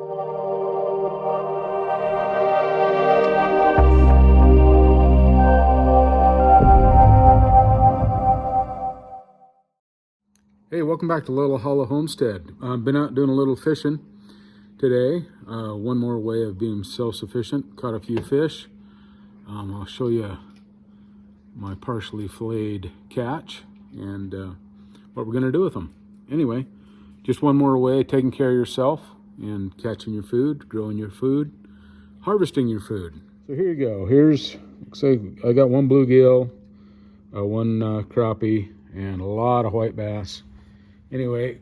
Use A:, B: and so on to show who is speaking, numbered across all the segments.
A: Hey, welcome back to Little Hollow Homestead. I've been out doing a little fishing today. One more way of being self-sufficient. Caught a few fish. I'll show you my partially filleted catch and what we're going to do with them. Anyway, just one more way of taking care of yourself and catching your food, growing your food, harvesting your food. So here you go. Looks like I got one bluegill, one crappie, and a lot of white bass. Anyway,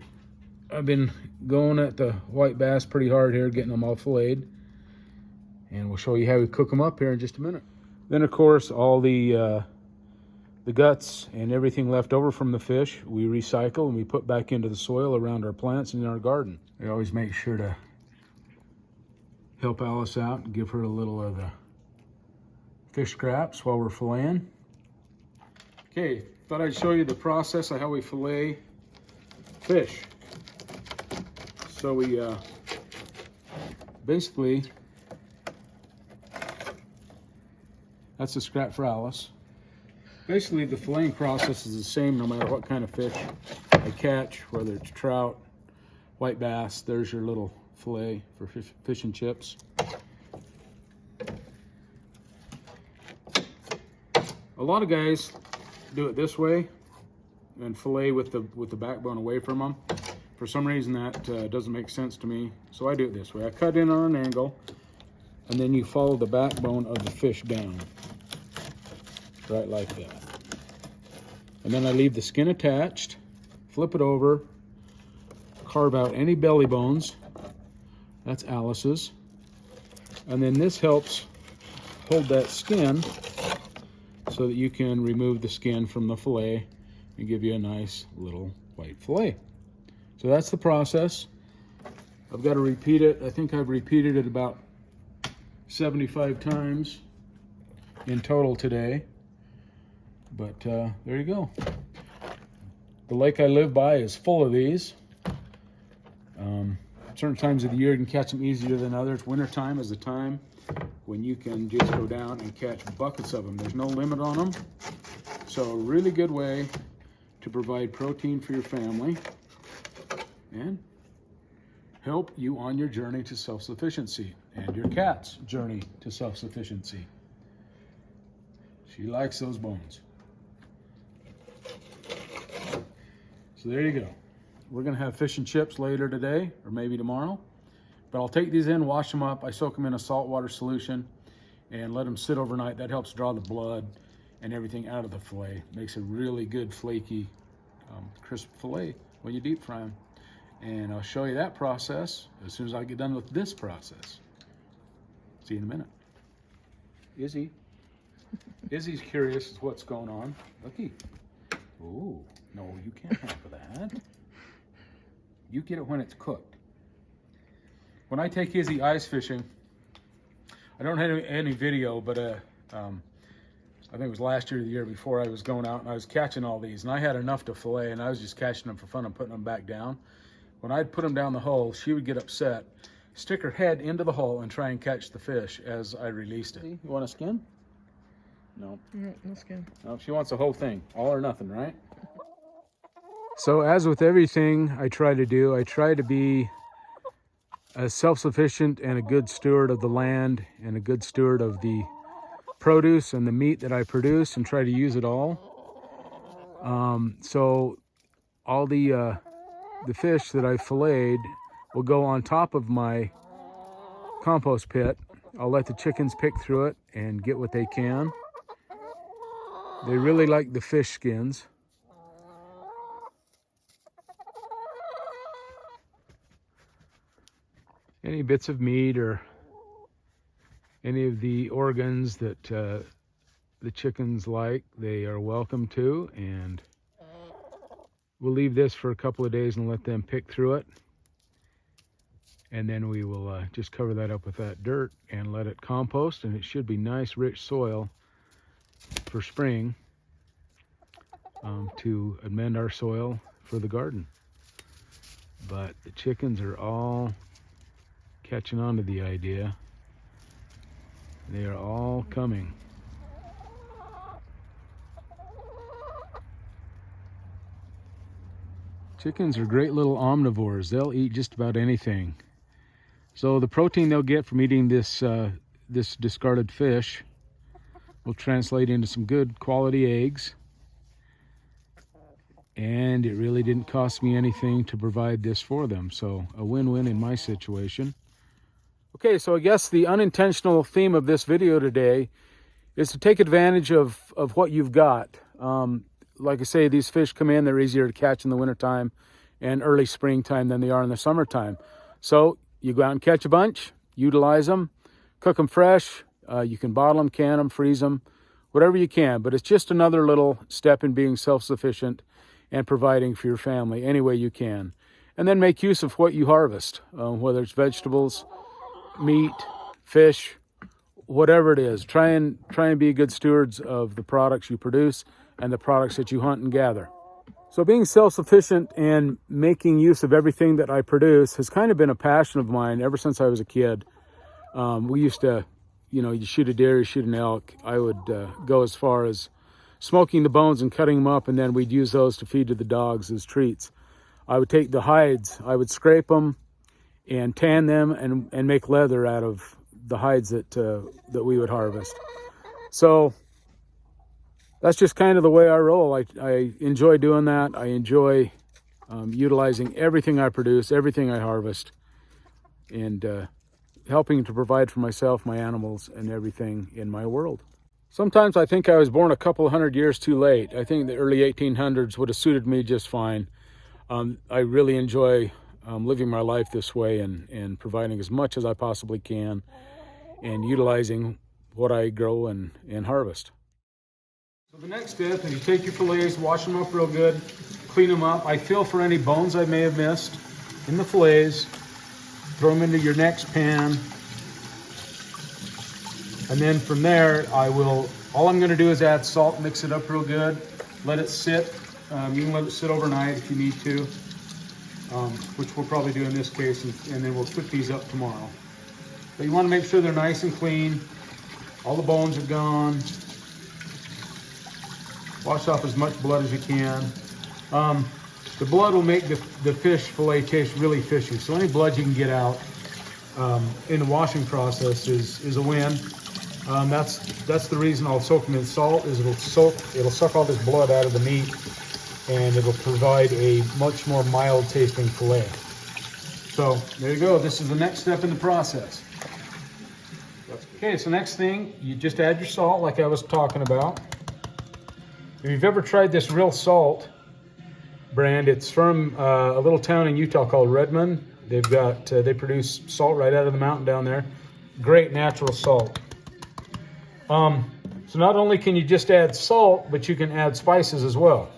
A: I've been going at the white bass pretty hard here, getting them all filleted. And we'll show you how we cook them up here in just a minute. Then, of course, all the guts and everything left over from the fish, we recycle and we put back into the soil around our plants and in our garden. I always make sure to help Alice out and give her a little of the fish scraps while we're filleting. Okay, thought I'd show you the process of how we fillet fish. So we basically, that's a scrap for Alice. Basically the filleting process is the same no matter what kind of fish I catch, whether it's trout, white bass. There's your little fillet for fish and chips. A lot of guys do it this way and fillet with the backbone away from them. For some reason that doesn't make sense to me, so I do it this way. I cut in on an angle, and then you follow the backbone of the fish down, right like that. And then I leave the skin attached, flip it over, carve out any belly bones. That's Alice's. And then this helps hold that skin so that you can remove the skin from the fillet and give you a nice little white fillet. So that's the process. I've got to repeat it. I think I've repeated it about 75 times in total today. But there you go. The lake I live by is full of these. Certain times of the year you can catch them easier than others. Wintertime is the time when you can just go down and catch buckets of them. There's no limit on them. So a really good way to provide protein for your family and help you on your journey to self-sufficiency and your cat's journey to self-sufficiency. She likes those bones. So there you go. We're gonna have fish and chips later today or maybe tomorrow. But I'll take these in, wash them up. I soak them in a saltwater solution and let them sit overnight. That helps draw the blood and everything out of the fillet. Makes a really good flaky, crisp fillet when you deep fry them. And I'll show you that process as soon as I get done with this process. See you in a minute. Izzy's curious as what's going on. Looky. Oh, no, you can't have that. You get it when it's cooked. When I take Izzy ice fishing, I don't have any video, but I think it was last year or the year before, I was going out and I was catching all these, and I had enough to fillet, and I was just catching them for fun and putting them back down. When I'd put them down the hole, she would get upset, stick her head into the hole and try and catch the fish as I released it. You want a skin? No.
B: No skin.
A: No, she wants the whole thing, all or nothing, right? So as with everything I try to do, I try to be a self-sufficient and a good steward of the land and a good steward of the produce and the meat that I produce and try to use it all. So all the fish that I filleted will go on top of my compost pit. I'll let the chickens pick through it and get what they can. They really like the fish skins. Any bits of meat or any of the organs that the chickens like, they are welcome to, and we'll leave this for a couple of days and let them pick through it, and then we will just cover that up with that dirt and let it compost, and it should be nice rich soil for spring to amend our soil for the garden. But the chickens are all catching on to the idea. They are all coming. Chickens are great little omnivores. They'll eat just about anything. So the protein they'll get from eating this this discarded fish will translate into some good quality eggs. And it really didn't cost me anything to provide this for them. So a win-win in my situation. Okay, so I guess the unintentional theme of this video today is to take advantage of what you've got. Like I say, these fish come in, they're easier to catch in the wintertime and early springtime than they are in the summertime. So you go out and catch a bunch, utilize them, cook them fresh. You can bottle them, can them, freeze them, whatever you can. But it's just another little step in being self-sufficient and providing for your family any way you can. And then make use of what you harvest, whether it's vegetables, meat, fish, whatever it is. Try and be good stewards of the products you produce and the products that you hunt and gather. So being self-sufficient and making use of everything that I produce has kind of been a passion of mine ever since I was a kid. We used to, you shoot a deer, you shoot an elk. I would go as far as smoking the bones and cutting them up, and then we'd use those to feed to the dogs as treats. I would take the hides, I would scrape them and tan them and make leather out of the hides that we would harvest. So that's just kind of the way I roll. I enjoy doing that. I enjoy utilizing everything I produce, everything I harvest, and helping to provide for myself, my animals, and everything in my world. Sometimes I think I was born a couple of hundred years too late. I think the early 1800s would have suited me just fine. I really enjoy living my life this way and providing as much as I possibly can and utilizing what I grow and harvest. So the next step is you take your fillets, wash them up real good, clean them up. I feel for any bones I may have missed in the fillets, throw them into your next pan. And then from there, all I'm gonna do is add salt, mix it up real good, let it sit. You can let it sit overnight if you need to, which we'll probably do in this case, and then we'll cook these up tomorrow. But you wanna make sure they're nice and clean. All the bones are gone. Wash off as much blood as you can. The blood will make the fish fillet taste really fishy. So any blood you can get out in the washing process is a win. That's the reason I'll soak them in salt, is it'll suck all this blood out of the meat, and it'll provide a much more mild tasting fillet. So there you go. This is the next step in the process. Okay, so next thing, you just add your salt like I was talking about. If you've ever tried this Real Salt brand, it's from a little town in Utah called Redmond. They produce salt right out of the mountain down there. Great natural salt. So not only can you just add salt, but you can add spices as well.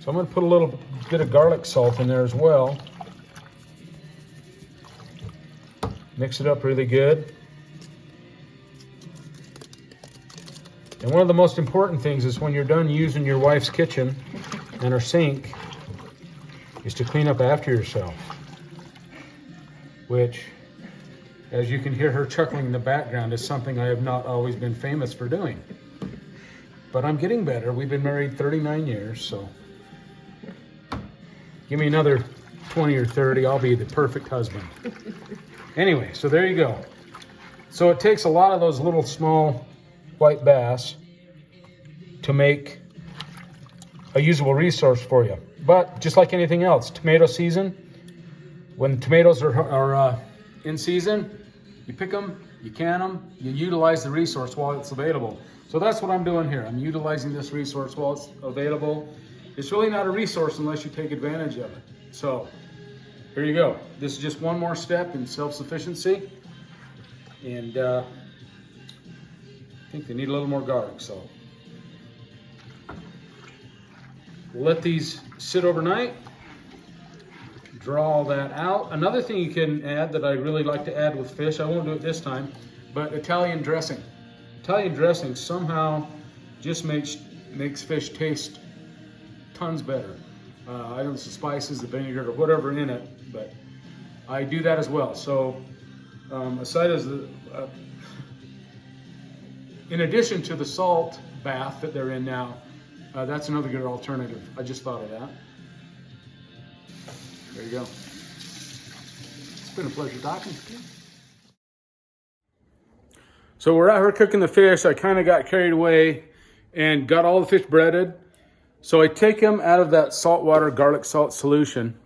A: So I'm going to put a little bit of garlic salt in there as well. Mix it up really good. And one of the most important things is when you're done using your wife's kitchen and her sink is to clean up after yourself. Which, as you can hear her chuckling in the background, is something I have not always been famous for doing. But I'm getting better. We've been married 39 years, so give me another 20 or 30, I'll be the perfect husband. Anyway, so there you go. So it takes a lot of those little small white bass to make a usable resource for you. But just like anything else, tomato season, when tomatoes are in season, you pick them, you can them, you utilize the resource while it's available. So that's what I'm doing here. I'm utilizing this resource while it's available. It's really not a resource unless you take advantage of it. So here you go. This is just one more step in self-sufficiency. And I think they need a little more garlic, so we'll let these sit overnight. Draw all that out. Another thing you can add that I really like to add with fish, I won't do it this time, but Italian dressing. Italian dressing somehow just makes fish taste tons better. I don't know, the spices, the vinegar, or whatever in it, but I do that as well. So Aside as the, in addition to the salt bath that they're in now, that's another good alternative. I just thought of that. There you go. It's been a pleasure talking to you. So we're out here cooking the fish. I kind of got carried away and got all the fish breaded. So I take them out of that saltwater garlic salt solution,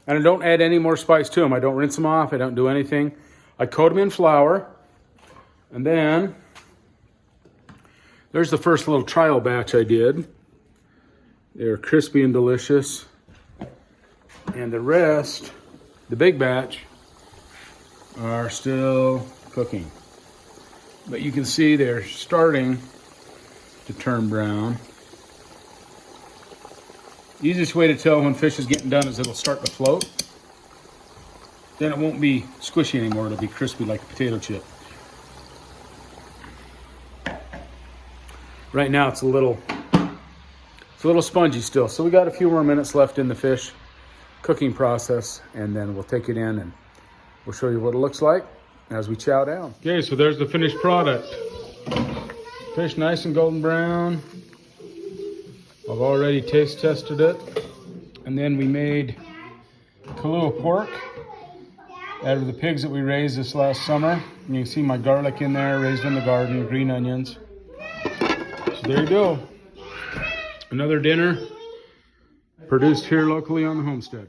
A: and I don't add any more spice to them. I don't rinse them off. I don't do anything. I coat them in flour, and then there's the first little trial batch I did. They're crispy and delicious. And the rest, the big batch, are still cooking. But you can see they're starting to turn brown. The easiest way to tell when fish is getting done is it'll start to float. Then it won't be squishy anymore. It'll be crispy like a potato chip. Right now it's a little spongy still. So we got a few more minutes left in the fish cooking process, and then we'll take it in and we'll show you what it looks like as we chow down. Okay, so there's the finished product. Fish nice and golden brown. I've already taste tested it. And then we made Kahlua pork out of the pigs that we raised this last summer. And you can see my garlic in there, raised in the garden, green onions. So there you go. Another dinner produced here locally on the homestead.